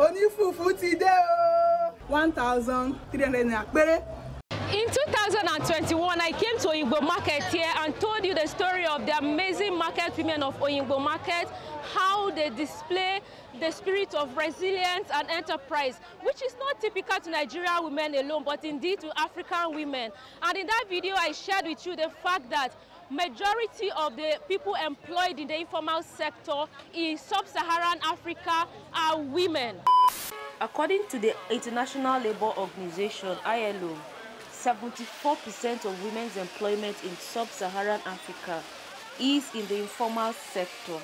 Onífùfù ti dé o. 1,300 naira péré. In 2021, I came to Oyingbo Market here and told you the story of the amazing market women of Oyingbo Market, how they display the spirit of resilience and enterprise, which is not typical to Nigerian women alone, but indeed to African women. And in that video, I shared with you the fact that majority of the people employed in the informal sector in sub-Saharan Africa are women. According to the International Labour Organization, ILO, 74% of women's employment in sub-Saharan Africa is in the informal sector,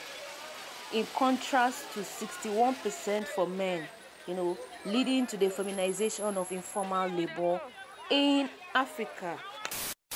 in contrast to 61% for men, leading to the feminization of informal labor in Africa.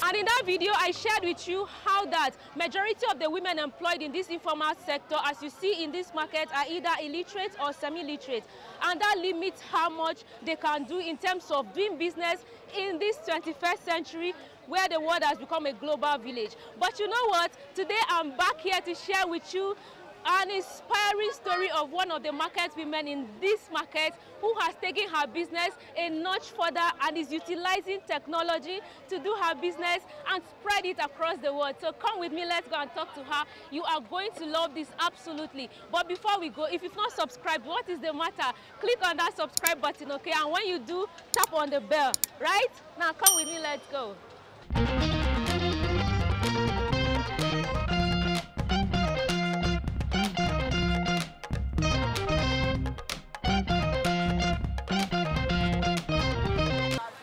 And in that video, I shared with you how that majority of the women employed in this informal sector, as you see in this market, are either illiterate or semi-literate. And that limits how much they can do in terms of doing business in this 21st century, where the world has become a global village. But you know what? Today I'm back here to share with you an inspiring story of one of the market women in this market who has taken her business a notch further and is utilizing technology to do her business and spread it across the world. So come with me, let's go and talk to her. You are going to love this, absolutely. But before we go, if you've not subscribed, what is the matter? Click on that subscribe button, okay? And when you do, tap on the bell, right? Now come with me, let's go.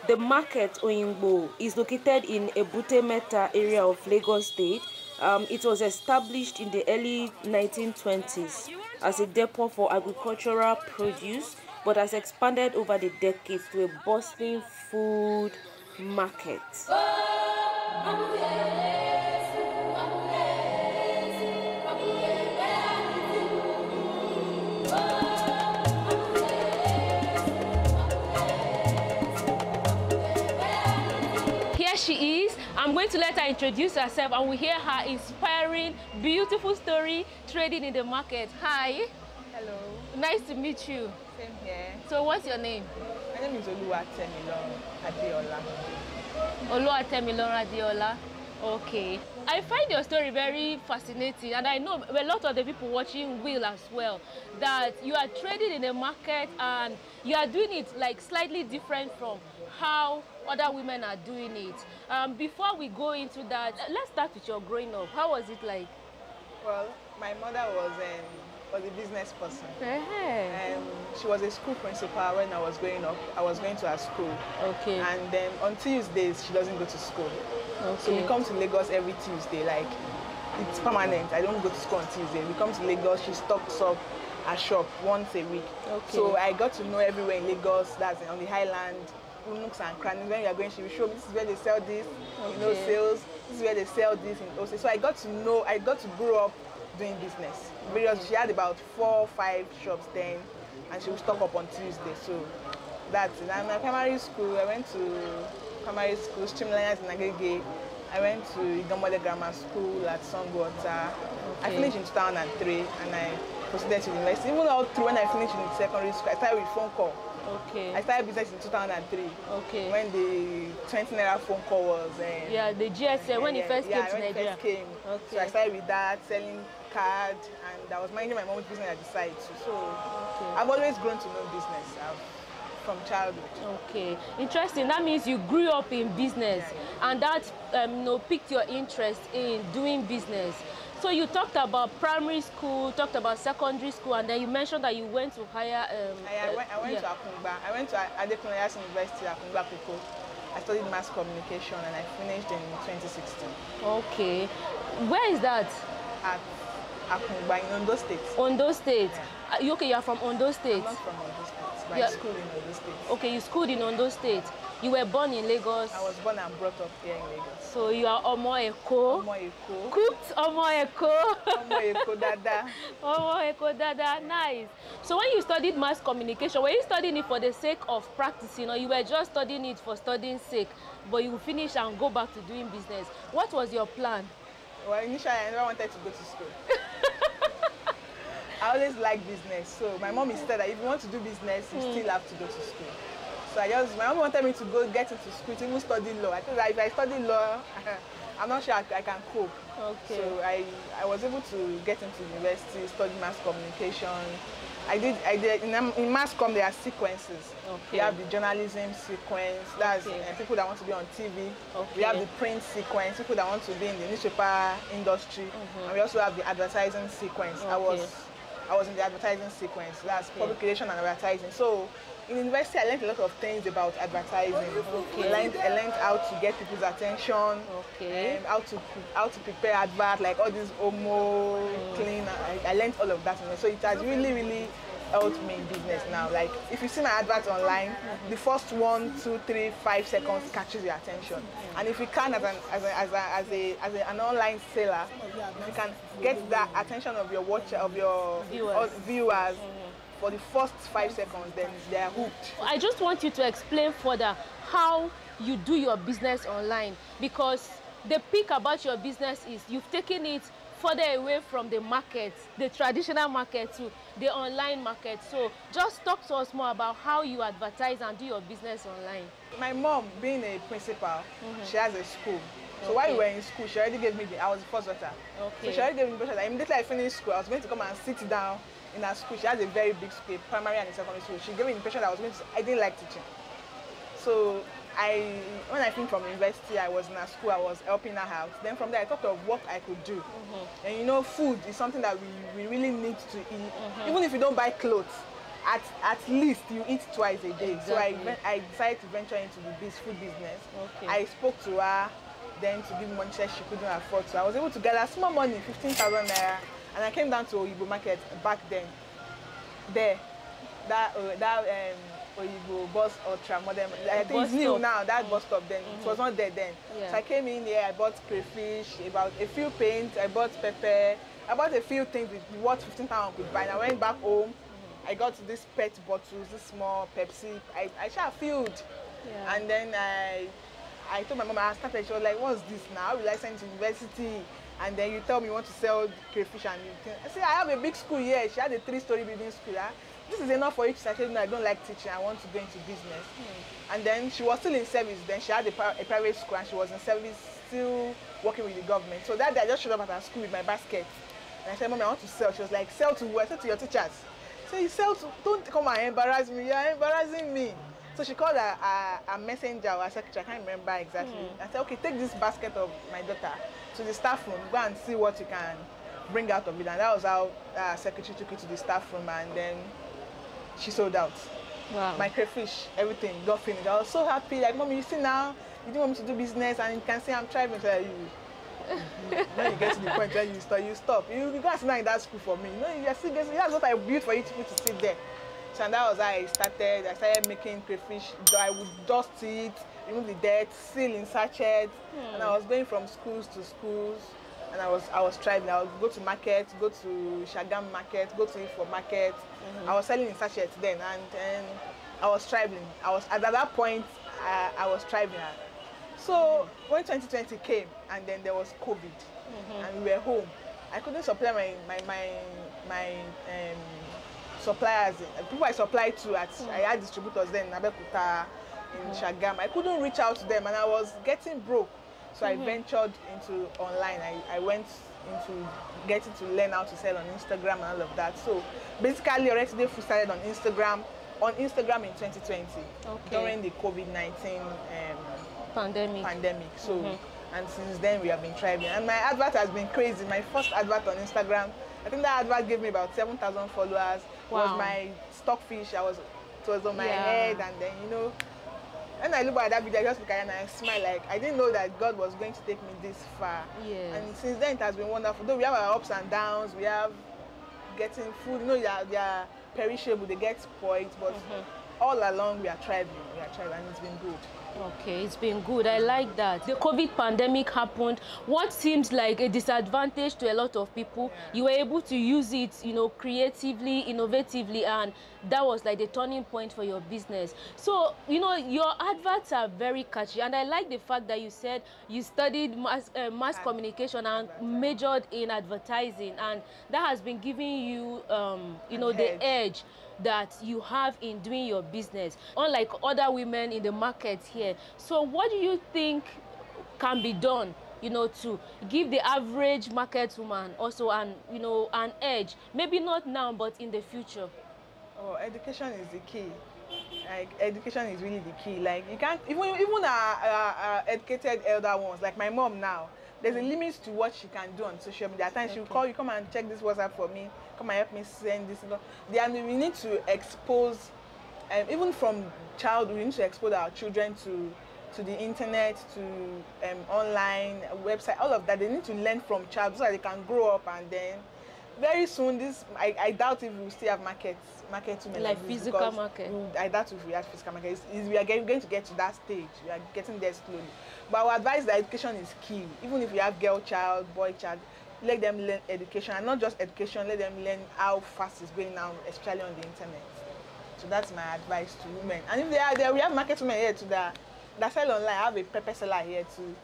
The market, Oyingbo, is located in Ebute Metta area of Lagos State. It was established in the early 1920s as a depot for agricultural produce, but has expanded over the decades to a bustling food market. She is. I'm going to let her introduce herself and we hear her inspiring, beautiful story trading in the market. Hi. Hello. Nice to meet you. Same here. So what's your name? My name is Oluwatemilorun Adeola. Oluwatemilorun Adeola. Okay. I find your story very fascinating, and I know a lot of the people watching will as well, that you are trading in the market and you are doing it like slightly different from how other women are doing it. Before we go into that, let's start with your growing up. How was it like? Well, my mother was a business person. She was a school principal when I was growing up. I was going to her school. Okay. And then on Tuesdays, she doesn't go to school. Okay. So we come to Lagos every Tuesday. Like, it's permanent. I don't go to school on Tuesday. We come to Lagos. She stocks up her shop once a week. Okay. So I got to know everywhere in Lagos. That's on the Highland, nooks and crannies. When you are going, she will show me this is where they sell this. Okay. Sales. This is where they sell this. So I got to grow up doing business. Because she had about 4 or 5 shops then, and she would stock up on Tuesday. So that's it. And my primary school, I went to primary school, Streamliners in Agege. I went to Idomode Grammar School at Songwater. Okay. I finished in 2003 and I proceeded to university. Even all through when I finished in secondary school, I started with phone call. Okay. I started business in 2003. Okay. When the 20 naira phone call was. The GSM, when it first came to Nigeria. Okay. So I started with that, selling cards, and I was managing my mom's business at the side too. So I've always grown to know business from childhood. Okay, interesting. That means you grew up in business, and that piqued your interest in doing business. So you talked about primary school, talked about secondary school, and then you mentioned that you went to higher. I went to Akungba. I went to Adekunle University, Akungba Koko. I studied mass communication, and I finished in 2016. Okay, where is that? At Akungba in Ondo State. Ondo State. Yeah. You are from Ondo State? I'm not from Ondo State, but I schooled in Ondo State. Okay, you schooled in Ondo State. You were born in Lagos? I was born and brought up here in Lagos. So you are Omo Eko? Omo Eko. Cooked Omo Eko? Omo Eko Dada. Omo Eko Dada, nice. So when you studied mass communication, were you studying it for the sake of practicing, or you were just studying it for studying sake, but you finish and go back to doing business? What was your plan? Well, initially, I never wanted to go to school. I always like business. So my mom said that if you want to do business, you still have to go to school. So my mom wanted me to go get into school to even study law. I told her if I study law, I'm not sure I can cope. Okay. So I was able to get into university, study mass communication. I did in mass comm there are sequences. Okay. We have the journalism sequence, that's people that want to be on TV. Okay. We have the print sequence, people that want to be in the newspaper industry. And we also have the advertising sequence. Okay. I was in the advertising sequence, that's public relation and advertising. So in university, I learned a lot of things about advertising. Okay. I learned how to get people's attention, how to prepare advert, like all these Omo, clean. I learned all of that. So it has really helped me in business now. Like if you see my advert online, the first 1, 2, 3, 5 seconds catches your attention. And if you can, as an online seller, if you can get the attention of your watcher, of your viewers. For the first 5 seconds, then they are hooked. I just want you to explain further how you do your business online, because the peak about your business is you've taken it further away from the market, the traditional market, to the online market. So just talk to us more about how you advertise and do your business online. My mom, being a principal, she has a school. So while we were in school, she already gave me I was the first daughter. So she already gave me the first daughter. Immediately I finished school, I was going to come and sit down in her school. She has a very big school, primary and secondary school. She gave me the impression that I didn't like teaching. So when I came from university, I was in her school, I was helping her out. Then from there, I thought of what I could do. And you know, food is something that we really need to eat. Even if you don't buy clothes, at least you eat twice a day. Exactly. So I decided to venture into the food business. I spoke to her, then to give me money she couldn't afford. So I was able to gather small money, 15,000 naira. And I came down to Oyibo market back then. That Oyibo bus ultra modern. I think it's new now, that bus stop then. It was not there then. So I came in here, I bought crayfish, about a few paints, I bought pepper, I bought a few things with what 15,000 could buy. And I went back home, I got these PET bottles, this small Pepsi. I shall filled. And then I told my mom, I started, she was like, what's this now? How will I send to university? And then you tell me you want to sell crayfish and you think, I say, I have a big school here. She had a 3-story building school. This is enough for you to say, no, I don't like teaching. I want to go into business. And then she was still in service. Then she had a private school and she was in service, still working with the government. So that day I just showed up at her school with my basket. And I said, Mom, I want to sell. She was like, sell to who? I said, to your teachers. So you sell to, don't come and embarrass me. You're embarrassing me. So she called a messenger or a secretary, I can't remember exactly. I said, okay, take this basket of my daughter to the staff room, go and see what you can bring out of it. And that was how secretary took it to the staff room, and then she sold out. Wow. My crayfish, everything got finished. I was so happy, like, Mommy, you see now, you didn't want me to do business and you can see I'm thriving. So when you get to the point where you stop. You guys not in that school for me. You know, that's what I built for you to sit there. So and that was how I started making crayfish. I would dust it, remove the dirt, seal in sachets, and I was going from schools to schools, and I was thriving. I would go to market, go to Shagam market, go to Ifo market. I was selling in sachets then, and I was thriving. At that point, I was thriving. So when 2020 came, and then there was COVID, and we were home, I couldn't supply my suppliers, people I supplied to I had distributors then in Abeokuta, in Shagam. I couldn't reach out to them and I was getting broke. So I ventured into online. I went into getting to learn how to sell on Instagram and all of that. So basically Oretide Foods started on Instagram in 2020 during the COVID-19 pandemic. So and since then we have been thriving. And my advert has been crazy. My first advert on Instagram, I think that advert gave me about 7,000 followers. Wow. Was my stockfish. It was on my head, and then when I look at that video, I just look at it and I smile. Like I didn't know that God was going to take me this far. Yes. And since then it has been wonderful. Though we have our ups and downs, we have getting food. They are perishable, they get spoiled, but all along we are thriving, and it's been good. Okay, it's been good. I like that. The COVID pandemic happened. What seems like a disadvantage to a lot of people, you were able to use it, you know, creatively, innovatively, and that was like the turning point for your business. So, you know, your adverts are very catchy, and I like the fact that you said you studied mass communication and majored in advertising, and that has been giving you, you know, the edge that you have in doing your business, unlike other women in the market here. So what do you think can be done, you know, to give the average market woman also an, you know, an edge? Maybe not now, but in the future. Oh, education is the key. Like, education is really the key. Like, you can't, even our educated elder ones, like my mom now, there's a limit to what she can do on social media. At times she'll call you, come and check this WhatsApp for me, come and help me send this. Then we need to expose, even from childhood, we need to expose our children to the internet, to online website, all of that. They need to learn from childhood so that they can grow up, and then very soon this, I doubt if we'll still have market women like physical market. I doubt if we have physical market. We are going to get to that stage. We are getting there slowly. But our advice that education is key. Even if you have girl child, boy child, let them learn education, and not just education, let them learn how fast it's going now, especially on the internet. So that's my advice to women. And if they are there, we have market women here too that sell online. I have a pepper seller here too.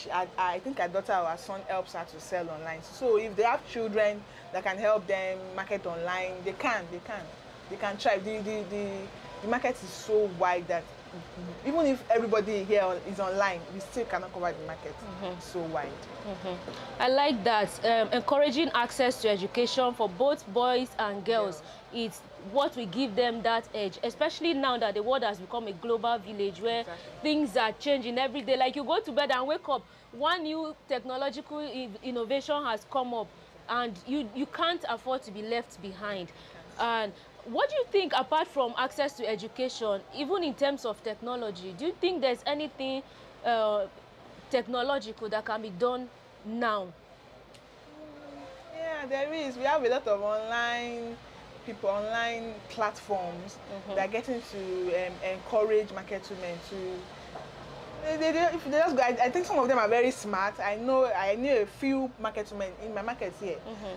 I think her daughter or her son helps her to sell online. So if they have children that can help them market online, they can try. The market is so wide that even if everybody here is online, we still cannot cover the market. It's so wide. I like that. Encouraging access to education for both boys and girls. It's what will give them that edge, especially now that the world has become a global village where things are changing every day. Like, you go to bed and wake up, one new technological innovation has come up, and you can't afford to be left behind. And what do you think, apart from access to education, even in terms of technology, do you think there's anything technological that can be done now? Yeah, there is. We have a lot of online platforms that are getting to encourage market women to. If they just go, I think some of them are very smart. I knew a few market women in my markets here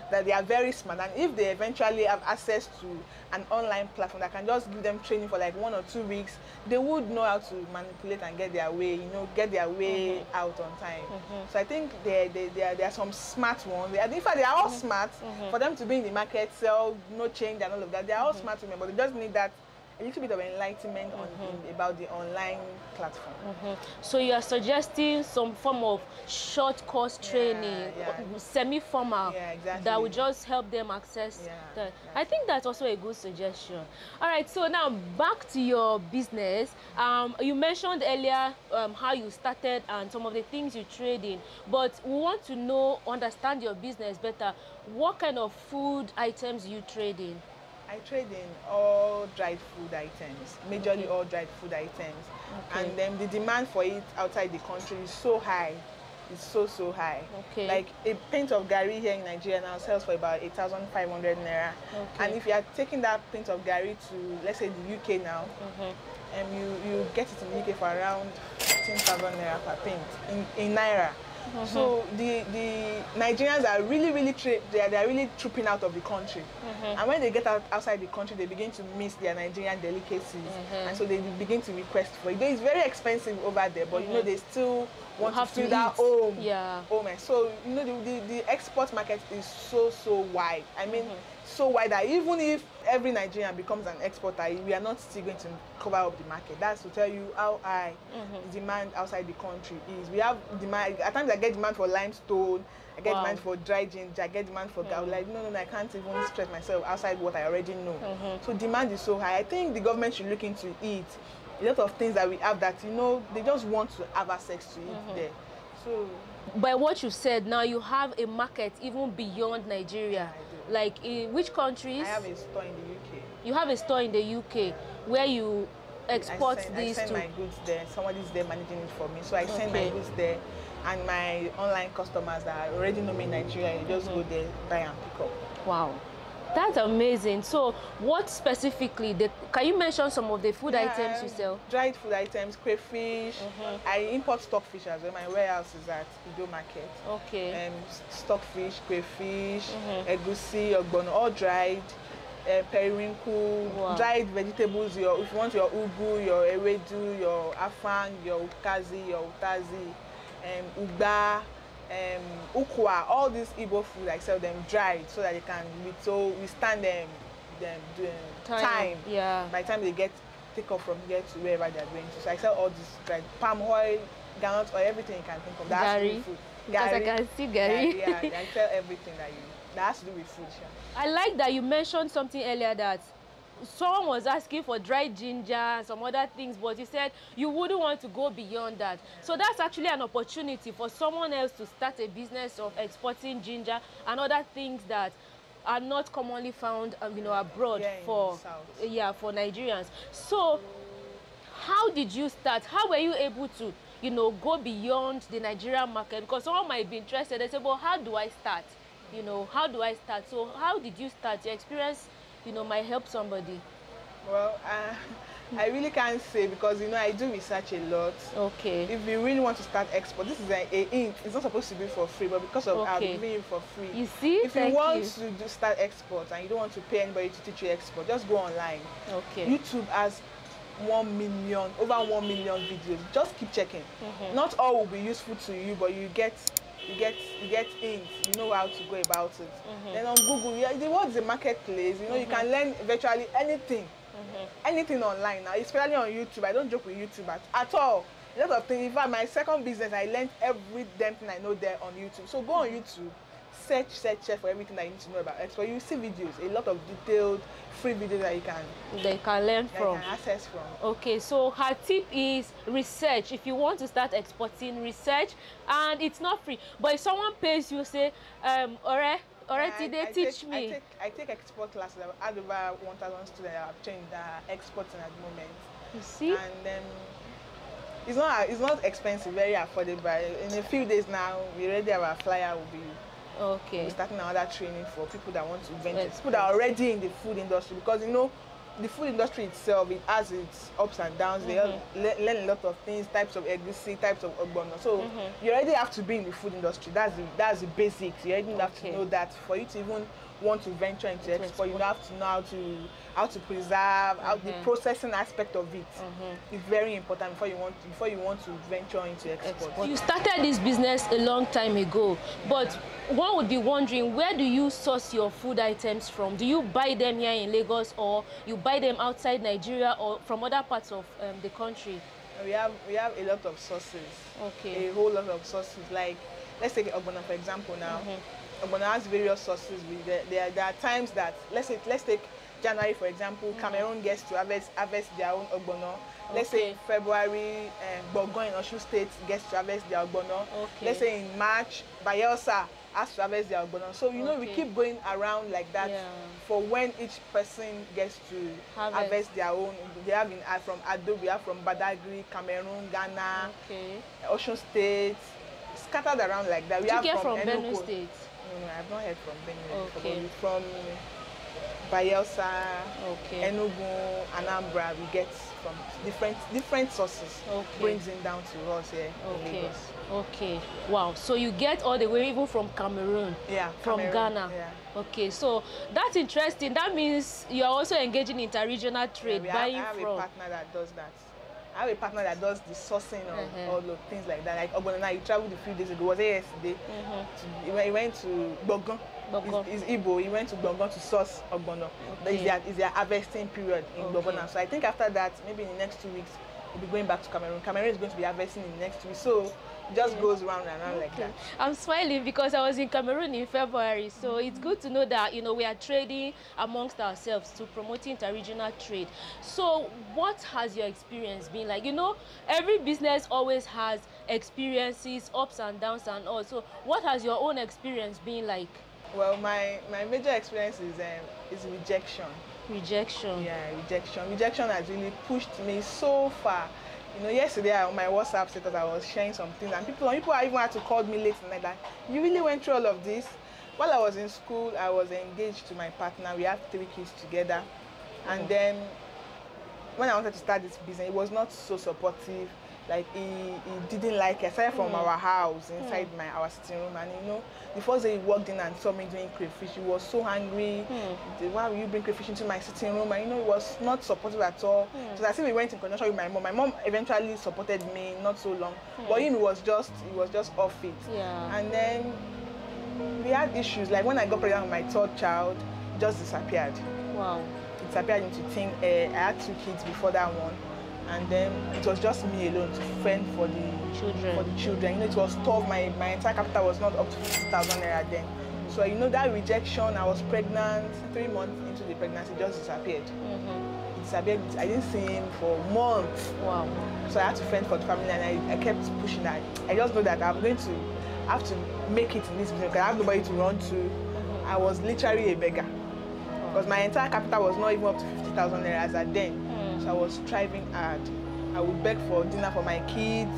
that they are very smart, and if they eventually have access to an online platform that can just give them training for like 1 or 2 weeks, they would know how to manipulate and get their way, get their way out on time. So I think there are some smart ones. In fact, they are all smart for them to be in the market, sell, no change and all of that. They are all smart women, but they just need that a little bit of enlightenment about the online platform. So you are suggesting some form of short course training, semi-formal, that will just help them access that. I think that's also a good suggestion. All right, so now back to your business. You mentioned earlier how you started and some of the things you trade in, but we want to understand your business better. What kind of food items you trade in? I trade in all dried food items, majorly all dried food items. And then the demand for it outside the country is so high. It's so high. Like a pint of gari here in Nigeria now sells for about 8,500 naira. And if you are taking that pint of gari to, let's say, the UK now, you get it in the UK for around 15,000 naira per pint in naira. So the Nigerians are really they are really trooping out of the country, and when they get outside the country, they begin to miss their Nigerian delicacies, and so they begin to request for it. It's very expensive over there, but they still want to feel that home. So the export market is so wide. I mean, so wide that even if every Nigerian becomes an exporter, we are not still going to cover up the market. That's to tell you how high the demand outside the country is. We have demand. At times I get demand for limestone, I get demand for dry ginger, I get demand for like no, I can't even stress myself outside what I already know. So demand is so high. I think the government should look into it. A lot of things that we have that they just want to have access to it there. So by what you said, now you have a market even beyond Nigeria. Like in which countries? I have a store in the UK. You have a store in the UK where you export these to? I send my goods there. Somebody's there managing it for me. So I send my goods there, and my online customers that already know me in Nigeria, you just go there, buy and pick up. Wow. That's amazing. So what specifically, can you mention some of the food items you sell? Dried food items, crayfish. I import stockfish as well. My warehouse is at Ido Market. Okay. Stockfish, crayfish, egusi, ogbono, all dried. Periwinkle, dried vegetables, if you want your ugu, your ewedu, your afang, your ukazi, your utazi, ugba, ukwa, all these Igbo food, I sell them dried so that they can withstand them time. Yeah. By the time they take off from here to wherever they are going to. So I sell all this dried palm oil, groundnut oil, everything you can think of. That's food. Because I can see gari. Yeah, I sell everything that has to do with food. Sure. I like that you mentioned something earlier that someone was asking for dried ginger and some other things, but you said you wouldn't want to go beyond that. So that's actually an opportunity for someone else to start a business of exporting ginger and other things that are not commonly found, abroad for Nigerians. So how did you start? How were you able to, go beyond the Nigerian market? Because someone might be interested. They say, well, how do I start? How do I start? So how did you start? Your experience, might help somebody. Well, I really can't say because, I do research a lot. Okay. If you really want to start export, this is it's not supposed to be for free, but because of I'll be giving you for free. You see? If you want to start export and you don't want to pay anybody to teach you export, just go online. Okay. YouTube has over 1 million videos. Just keep checking. Not all will be useful to you, but you get hints, you know how to go about it. Then on Google, the world is a marketplace, you can learn virtually anything online now, especially on YouTube. I don't joke with YouTube at all. A lot of things. In fact, my second business, I learned every damn thing I know there on YouTube. So go on YouTube, search for everything that you need to know about export. You see videos, a lot of detailed free videos that you can learn from. You can access from. Okay, so her tip is research. If you want to start exporting, research, and it's not free. But if someone pays you, say, Oretide, teach me. I take export classes. I've had over 1,000 students that have trained exporting at the moment. You see? And it's not expensive, very affordable. In a few days now, we already have our flyer. We'll be starting another training for people that want to venture, people that are already in the food industry, because the food industry itself, it has its ups and downs. They learn a lot of things, types of egusi, types of ogbono. So you already have to be in the food industry. That's the basics. You already have to know that for you to even want to venture into export, you have to know how to preserve, the processing aspect of it. It's very important before you want to venture into export. You started this business a long time ago, but one would be wondering, where do you source your food items from? Do you buy them here in Lagos, or you buy them outside Nigeria or from other parts of the country? We have a lot of sources. Okay. A whole lot of sources. Like, let's take ogbono for example now. Ogbono has various sources. There are times that, let's take January for example, Cameroon gets to harvest their own ogbono. Let's say in February, Bogon in Osun State gets to harvest their ogbono. Let's say in March, Bayelsa has to harvest their ogbono. So we keep going around like that for when each person gets to harvest their own. They have from Ado, we have from Badagry, Cameroon, Ghana, Osun State, scattered around like that. We have from Benue State. No, I've not heard from Benue. From Bayelsa, Enugu, Anambra, we get from different sources. Brings it down to us here in Lagos. Okay. Wow. So you get all the way even from Cameroon. Yeah. From Ghana. Yeah. Okay. So that's interesting. That means you are also engaging in interregional trade, buying I have a partner that does that. I have a partner that does the sourcing of all the things like that. Like Ogbono, he traveled a few days ago. Was there yesterday? He went to Bogon. He's Igbo. He went to Bogon to source Ogbono. It's their harvesting period in Bogon. So I think after that, maybe in the next 2 weeks, we'll be going back to Cameroon. Cameroon is going to be harvesting in the next week. So it just goes round and round like that. I'm smiling because I was in Cameroon in February. So it's good to know that, we are trading amongst ourselves to promoting interregional trade. So what has your experience been like? Every business always has experiences, ups and downs and all. So what has your own experience been like? Well, my major experience is rejection. Rejection. Yeah, rejection. Rejection has really pushed me so far. Yesterday on my WhatsApp status, I was sharing some things, and people even had to call me late and like that. You really went through all of this? while I was in school, I was engaged to my partner. We had 3 kids together. And then when I wanted to start this business, it was not so supportive. Like he didn't like it. Aside from our house, inside our sitting room, and you know, the first day he walked in and saw me doing crayfish, he was so angry. Why will you bring crayfish into my sitting room? And you know, it was not supportive at all. So I think we went in conjunction with my mom. My mom eventually supported me, not so long, but him, he was just off it. Yeah. And then we had issues. Like when I got pregnant with my 3rd child, it just disappeared. Wow. It disappeared into thin air. I had 2 kids before that one. And then it was just me alone to fend for the children. You know, it was tough. My entire capital was not up to 50,000 naira then. So you know, that rejection. I was pregnant. 3 months into the pregnancy, it just disappeared. It disappeared. I didn't see him for months. Wow. So I had to fend for the family, and I kept pushing that. I just know that I'm going to have to make it in this business because I have nobody to run to. I was literally a beggar because my entire capital was not even up to 50,000 naira as at then. So I was striving hard. I would beg for dinner for my kids.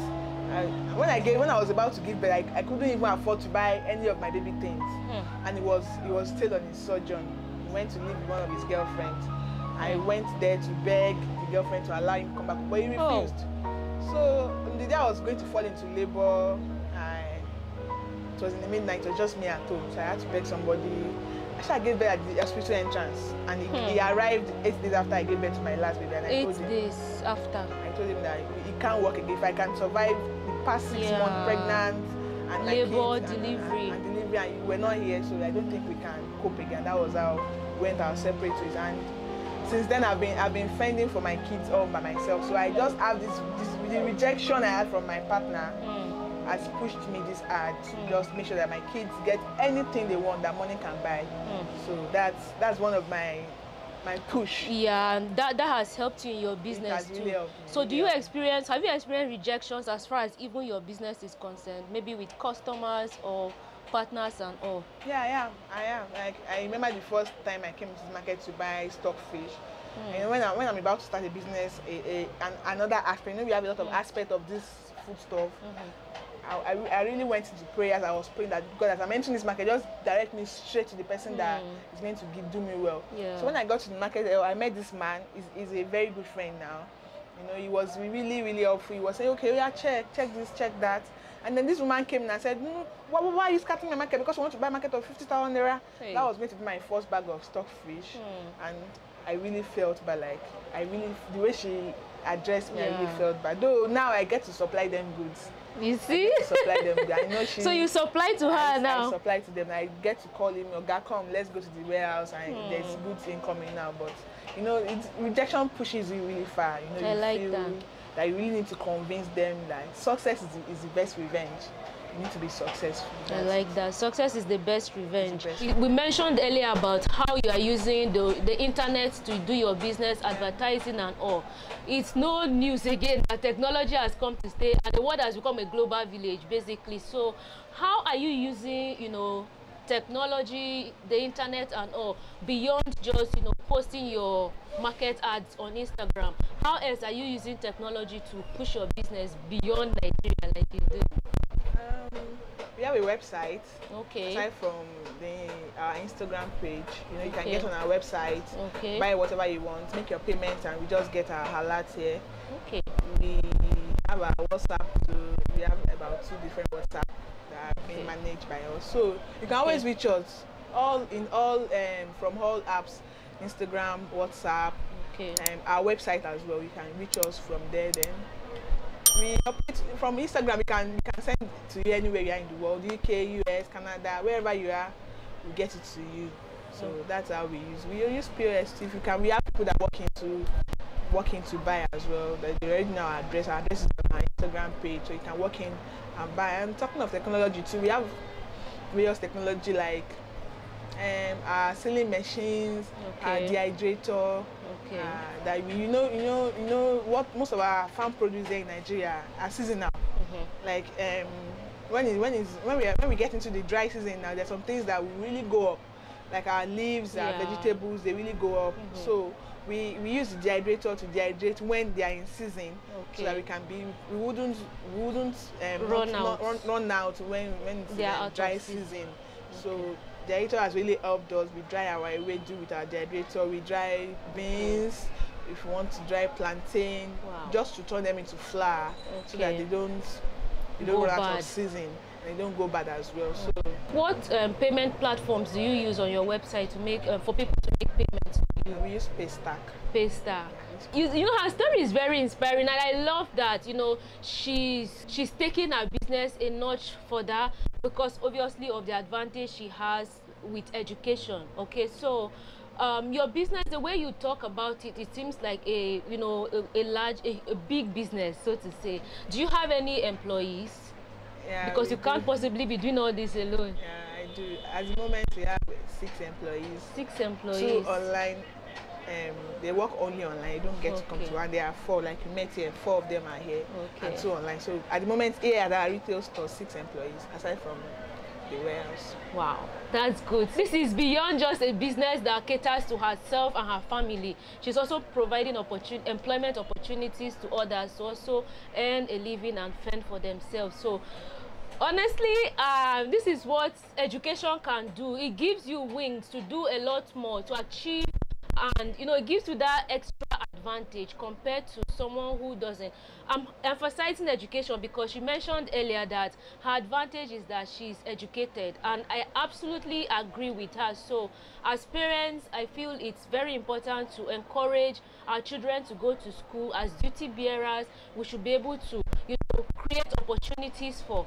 When I was about to give birth, I couldn't even afford to buy any of my baby things. And he was still on his sojourn. He went to live with one of his girlfriends. I went there to beg the girlfriend to allow him to come back, but he refused. So the day I was going to fall into labor, it was in the midnight. It was just me at home, so I had to beg somebody. Actually, I gave birth at the hospital entrance, and he arrived 8 days after I gave birth to my last baby. And I told him, 8 days after? I told him that he can't work again. If I can survive the past 6 months pregnant and labor, delivery, and you were not here, so I don't think we can cope again. That was how we went our separate ways. And since then, I've been fending for my kids all by myself. So I just have the rejection I had from my partner. Has pushed me this hard to just make sure that my kids get anything they want that money can buy. So that's one of my push. Yeah, and that has helped you in your business too. Really helped me. So have you experienced rejections as far as even your business is concerned, maybe with customers or partners and all? Yeah, I am. Like I remember the first time I came to the market to buy stockfish. And when I'm about to start a business, another aspect, you know, we have a lot of aspect of this food stuff. I really went into prayers. I was praying that God, as I'm entering this market, just direct me straight to the person that is going to do me well. So when I got to the market, I met this man. He's a very good friend now. You know, he was really, really helpful. He was saying, okay, yeah, check this, check that. And then this woman came and said, why are you scattering my market? Because you want to buy a market of 50,000 naira. That was going to be my first bag of stockfish. And I really felt bad. Like, the way she addressed me, I really felt bad. Though now I get to supply them goods. You see? I supply them. I know so you supply to her now? I supply to them. I get to call him, Oga, come, let's go to the warehouse, and there's goods incoming now. But, you know, rejection pushes you really far. You know, I like that you really need to convince them that success is the best revenge. You need to be successful. I like that. Success is the best revenge. We mentioned earlier about how you are using the internet to do your business, advertising and all. It's no news again that technology has come to stay and the world has become a global village, basically. So how are you using, you know, technology, the internet and all, beyond just, you know, posting your market ads on Instagram? How else are you using technology to push your business beyond Nigeria like you do? We have a website. Okay. Aside from our Instagram page, you know, you can get on our website, buy whatever you want, make your payments, and we just get our alerts here. Okay. We have our WhatsApp too. We have about 2 different WhatsApp that are being managed by us. So you can always reach us from all apps, Instagram, WhatsApp, our website as well. You can reach us from there. Then we update from Instagram. We can send it to you anywhere you are in the world, UK, US, Canada, wherever you are, we get it to you. So that's how we use POS. If you can, we have people that walk in to buy as well. They already know our address. Our address is on our Instagram page, so you can walk in and buy. And talking of technology too, we have various technology like our sealing machines, our dehydrator. That you know what most of our farm produce here in Nigeria are seasonal. Like when we get into the dry season now, there's some things that will really go up, like our leaves, our vegetables, they really go up. So we use the dehydrator to dehydrate when they are in season, so that we wouldn't run out when it's dry season. So dehydrator has really helped us. We dry our ewedu with our dehydrator. We dry beans. If you want to dry plantain, just to turn them into flour, so that they don't run out of season and they don't go bad as well. So, what payment platforms do you use on your website to make for people to make payments to you? We use Paystack. Paystack. You know, her story is very inspiring, and I love that, you know, she's taking her business a notch further because obviously of the advantage she has with education. Okay, so your business, the way you talk about it, it seems like a big business, so to say. Do you have any employees? Yeah, because you can't possibly be doing all this alone. Yeah, I do. At the moment, we have 6 employees. 6 employees. 2 online. They work only online. You don't get to come to one. There are 4, like you met here. 4 of them are here, and 2 online. So at the moment, here at our retail store, 6 employees, aside from the warehouse. Wow, that's good. This is beyond just a business that caters to herself and her family. She's also providing employment opportunities to others to also earn a living and fend for themselves. So honestly, this is what education can do. It gives you wings to do a lot more, to achieve, and you know, it gives you that extra advantage compared to someone who doesn't. I'm emphasizing education because she mentioned earlier that her advantage is that she's educated, and I absolutely agree with her. So as parents, I feel it's very important to encourage our children to go to school. As duty bearers, we should be able to, you know, create opportunities for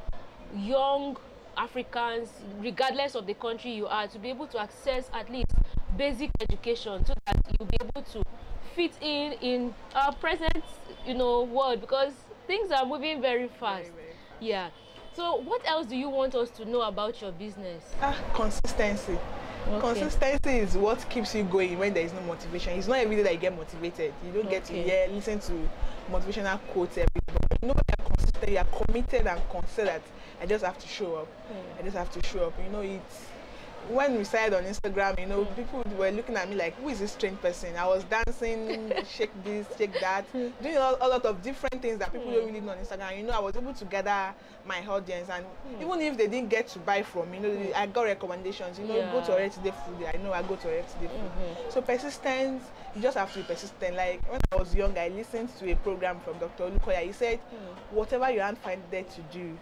young Africans, regardless of the country you are, to be able to access at least basic education, so that you'll be able to fit in our present, you know, world, because things are moving very fast. Yeah. So what else do you want us to know about your business? Consistency. Consistency is what keeps you going when there is no motivation. It's not every day that you get motivated. You don't get to listen to motivational quotes every day. You know, when you're consistent, you're committed and concerned that I just have to show up. I just have to show up. You know, it's when we started on Instagram, you know, people were looking at me like, who is this strange person? I was dancing, shake this, shake that, doing a lot of different things that people don't really know on Instagram. You know, I was able to gather my audience, and even if they didn't get to buy from me, you know, I got recommendations. You know, go to Oretide Foods. I know I go to Oretide Foods. So persistence, you just have to be persistent. Like when I was young, I listened to a program from Dr. Olukoya. He said, whatever you can't find there to do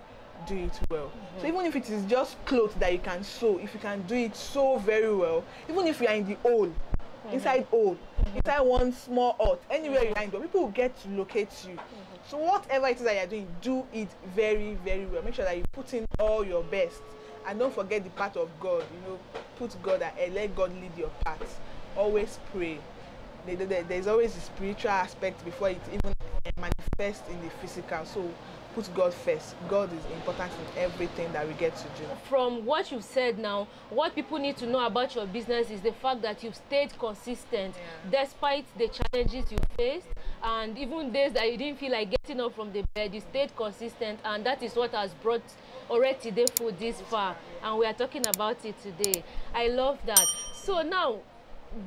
it well. So even if it is just clothes that you can sew, if you can do it so very well, even if you are in the hole, inside one small hut, anywhere you are in, people will get to locate you. So whatever it is that you are doing, do it very, very well. Make sure that you put in all your best, and don't forget the part of God. You know, put God ahead, let God lead your path. Always pray. There's always the spiritual aspect before it even manifests in the physical. So put God first. God is important in everything that we get to do. From what you've said now, what people need to know about your business is the fact that you've stayed consistent despite the challenges you faced, and even days that you didn't feel like getting up from the bed, you stayed consistent, and that is what has brought Oretide Foods this far, and we are talking about it today. I love that. So now,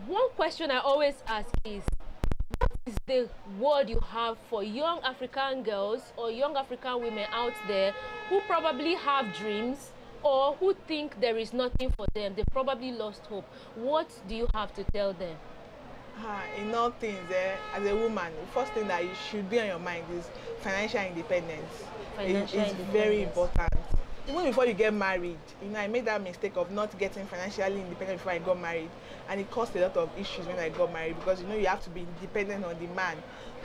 one question I always ask is, what is the word you have for young African girls or young African women out there who probably have dreams or who think there is nothing for them? They probably lost hope. What do you have to tell them? In all things, as a woman, the first thing that you should be on your mind is financial independence. It's very important. Even before you get married, you know, I made that mistake of not getting financially independent before I got married, and it caused a lot of issues when I got married, because you know you have to be dependent on the man.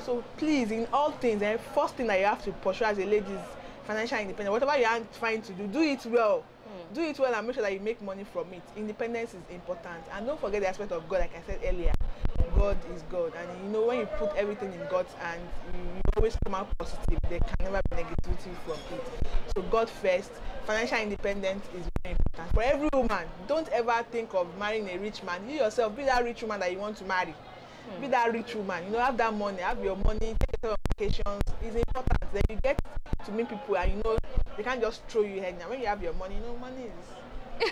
So please, in all things, the first thing that you have to pursue as a lady is financial independence. Whatever you are trying to do it well. Do it well and make sure that you make money from it. Independence is important, and don't forget the aspect of God. Like I said earlier, God is God, and you know, when you put everything in God's hands, you always come out positive. There can never be negativity from it. So God first. Financial independence is very important for every woman. Don't ever think of marrying a rich man. You yourself be that rich woman that you want to marry. Be that rich woman. You know, have that money, have your money, take yourself on vacations. It's important. Then you get to meet people, and you know they can't just throw you head now. When you have your money, you know, money is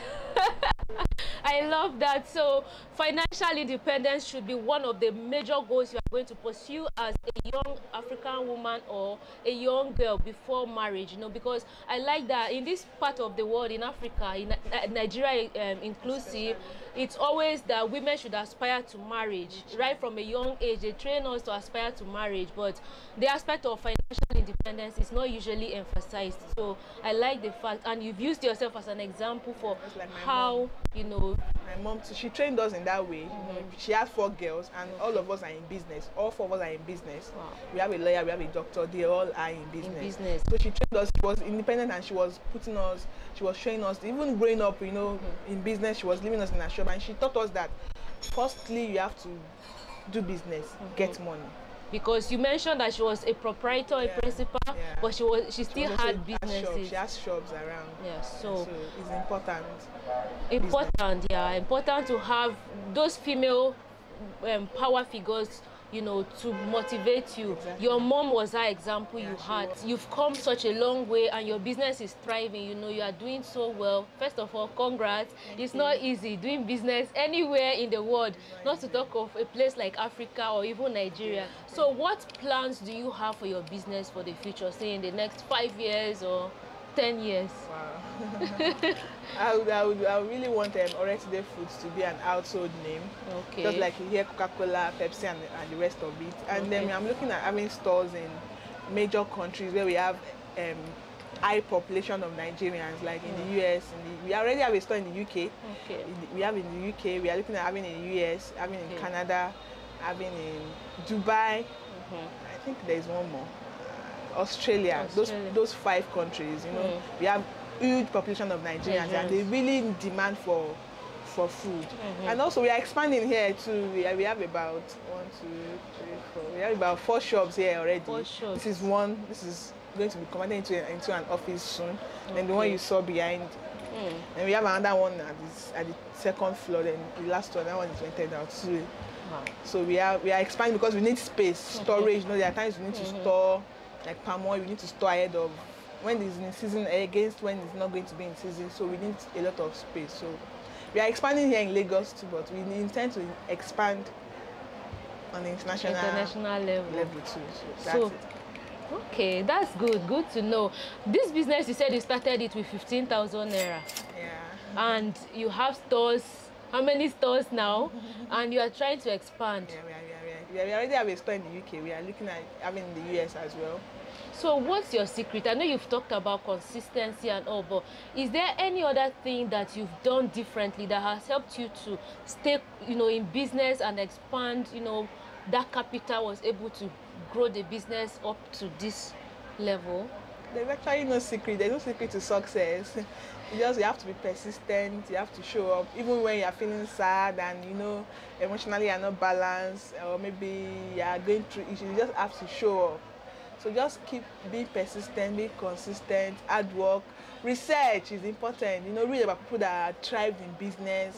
I love that. So financial independence should be one of the major goals you are going to pursue as a young African woman or a young girl before marriage, you know, because I like that in this part of the world, in Africa, in Nigeria inclusive, it's always that women should aspire to marriage. Right from a young age, they train us to aspire to marriage, but the aspect of financial independence is not usually emphasized. So I like the fact, and you've used yourself as an example for like how mom. You know, my mom too, she trained us in that way. You know, she has 4 girls, and all of us are in business. All 4 of us are in business. Wow. We have a lawyer, we have a doctor. They all are in business. So she trained us. She was independent, and she was putting us. She was showing us. Even growing up, you know, in business, she was leaving us in a shop, and she taught us that firstly you have to do business, get money. Because you mentioned that she was a proprietor, a principal, but she still had businesses. She has shops around. Yes, so it's important. Important to have those female power figures, you know, to motivate you. Exactly. Your mom was that example you had. You've come such a long way, and your business is thriving. You know, you are doing so well. First of all, congrats. It's not easy doing business anywhere in the world, not to talk of a place like Africa or even Nigeria. So what plans do you have for your business for the future, say in the next 5 years or 10 years? Wow. I would really want Oretide Foods to be an household name. Okay. Just like you hear Coca-Cola, Pepsi, and the rest of it. And then I'm looking at having stores in major countries where we have high population of Nigerians, like in the US. We already have a store in the UK. Okay. We have in the UK. We are looking at having in the US, having in Canada, having in Dubai. I think there is one more. Australia. Those 5 countries, you know, we have huge population of Nigerians, and they really demand for food. And also we are expanding here too. We have about 1, 2, 3, 4. We have about 4 shops here already. 4 shops. This is one. This is going to be converted into an office soon. And the one you saw behind. And we have another one at the 2nd floor. Then the last one, that one is rented out too. Wow. So we are expanding because we need space, storage. You know, there are times we need to store. Like palm oil, we need to store ahead of when it's in season against when it's not going to be in season. So we need a lot of space. So we are expanding here in Lagos too, but we intend to expand on the international level too. So that's it. Okay, that's good. Good to know. This business, you said you started it with 15,000 naira. Yeah. And you have stores. How many stores now? And you are trying to expand. Yeah, we already have a store in the UK. We are looking at having in the US as well. So what's your secret? I know you've talked about consistency and all, but is there any other thing that you've done differently that has helped you to stay, you know, in business and expand, you know, that capital was able to grow the business up to this level? There's actually no secret. There's no secret to success. You have to be persistent. You have to show up even when you are feeling sad and, you know, emotionally you're not balanced, or maybe you are going through issues. You just have to show up. So just keep being persistent, be consistent, hard work. Research is important. You know, read about people that thrived in business.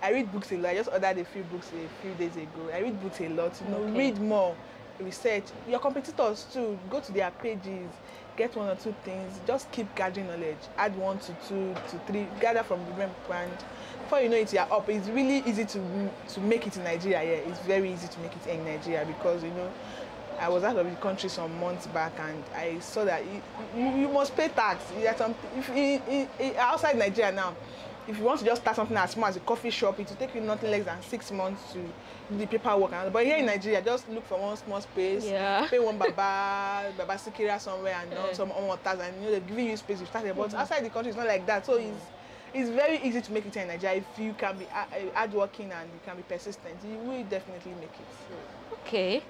I read books a lot. I just ordered a few books a few days ago. I read books a lot. You know, read more, research. Your competitors too. Go to their pages, get 1 or 2 things. Just keep gathering knowledge. Add 1 to 2 to 3. Gather from different brands. Before you know it, you're up. It's really easy to make it in Nigeria. Yeah, it's very easy to make it in Nigeria because, you know, I was out of the country some months back, and I saw that you must pay tax. Outside Nigeria now, if you want to just start something as small as a coffee shop, it will take you nothing less than 6 months to do the paperwork. But here in Nigeria, just look for one small space, pay one baba sikira somewhere, and some tax, and you know they're giving you space to start it. But outside the country, it's not like that. So it's very easy to make it in Nigeria if you can be hardworking and you can be persistent. You will definitely make it. Okay.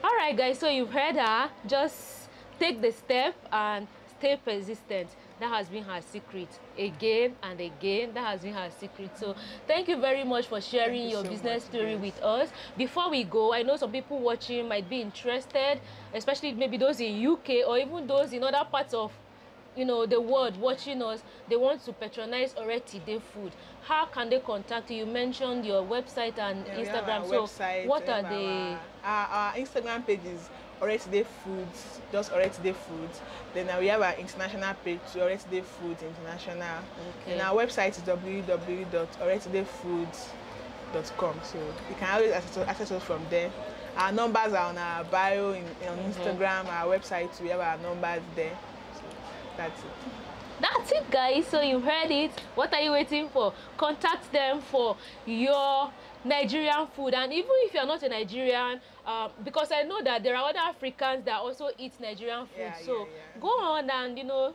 All right, guys, so you've heard her. Just take the step and stay persistent. That has been her secret. Again and again, that has been her secret. So thank you very much for sharing your business story with us. Before we go, I know some people watching might be interested, especially maybe those in UK or even those in other parts of, you know, the world watching us. They want to patronize Oretide Food. How can they contact you? You mentioned your website and Instagram. So website, what are they? Our Instagram page is Oretide Foods, just Oretide Foods. Then we have our international page to Oretide Foods International. Okay. And our website is www.oretidefoods.com. So you can always access us from there. Our numbers are on our bio on Instagram, our website. We have our numbers there. So that's it. That's it, guys. So you heard it. What are you waiting for? Contact them for your Nigerian food. And even if you're not a Nigerian, because I know that there are other Africans that also eat Nigerian food. So go on and, you know,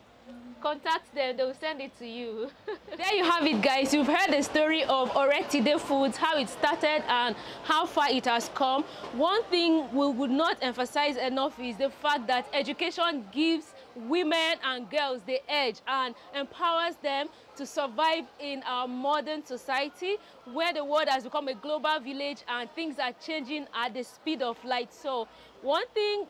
contact them. They will send it to you. There you have it, guys. You've heard the story of Oretide Foods, how it started and how far it has come. One thing we would not emphasize enough is the fact that education gives women and girls the edge and empowers them to survive in our modern society where the world has become a global village and things are changing at the speed of light. So one thing,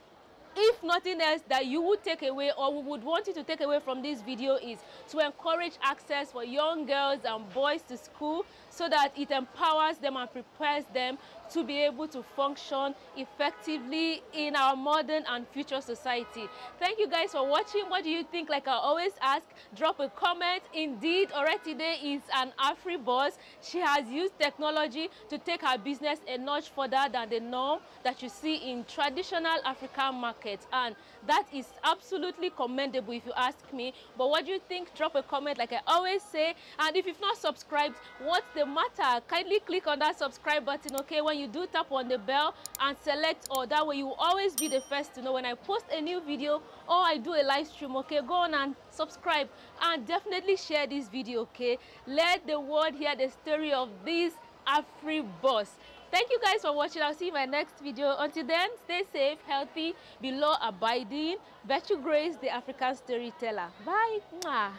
if nothing else, that you would take away or we would want you to take away from this video is to encourage access for young girls and boys to school so that it empowers them and prepares them to be able to function effectively in our modern and future society. Thank you guys for watching. What do you think? Like I always ask, drop a comment. Indeed, Oretide is an Afri-boss. She has used technology to take her business a notch further than the norm that you see in traditional African markets. And that is absolutely commendable if you ask me. But what do you think? Drop a comment like I always say. And if you've not subscribed, what's the matter? Kindly click on that subscribe button, okay? When you do, tap on the bell and select all. That way you will always be the first to know when I post a new video or I do a live stream, okay? Go on and subscribe and definitely share this video, okay? Let the world hear the story of this Afri-boss. Thank you guys for watching. I'll see you in my next video. Until then, stay safe, healthy, be law abiding. Virtue Grace, the African storyteller. Bye. Mwah.